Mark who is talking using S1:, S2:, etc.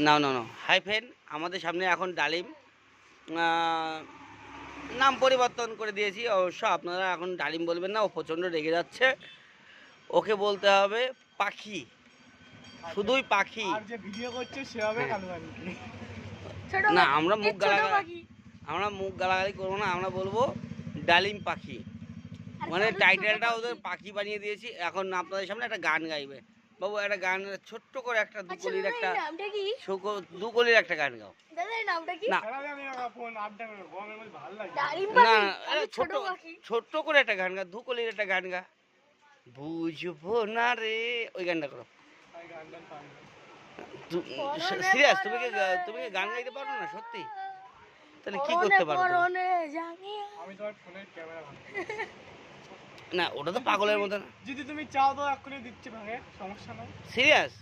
S1: না না না, হাই ফ্রেন্ড, আমাদের সামনে এখন ডালিম, নাম পরিবর্তন করে দিয়েছি অবশ্য। আপনারা এখন ডালিম বলবেন না, ও প্রচণ্ড রেগে যাচ্ছে। ওকে বলতে হবে পাখি, শুধুই পাখি।
S2: আর যে ভিডিও করছে সে হবে কালুবাড়ি।
S1: না, আমরা মুখ গালাগালি করবো না, আমরা বলবো ডালিম পাখি। মানে টাইটেলটা ওদের পাখি বানিয়ে দিয়েছি। এখন আপনাদের সামনে একটা গান গাইবে। বাবু একটা গান, ছোট্ট করে একটা দুকলির একটা দুকলির একটা গান গাও। না না, ছোট্ট করে একটা গান গা, দুকলির একটা গান গা। বুঝবো না রে, ওই গানটা করো। সিরিয়াস, তুমি কি গান গাইতে পারো না সত্যি? তাহলে কি করতে পারো? না, ওটা তো পাগলের মতো না।
S2: যদি তুমি চাও তো এক্ষুনি দিচ্ছি ভাঙে, সমস্যা নাই।
S1: সিরিয়াস?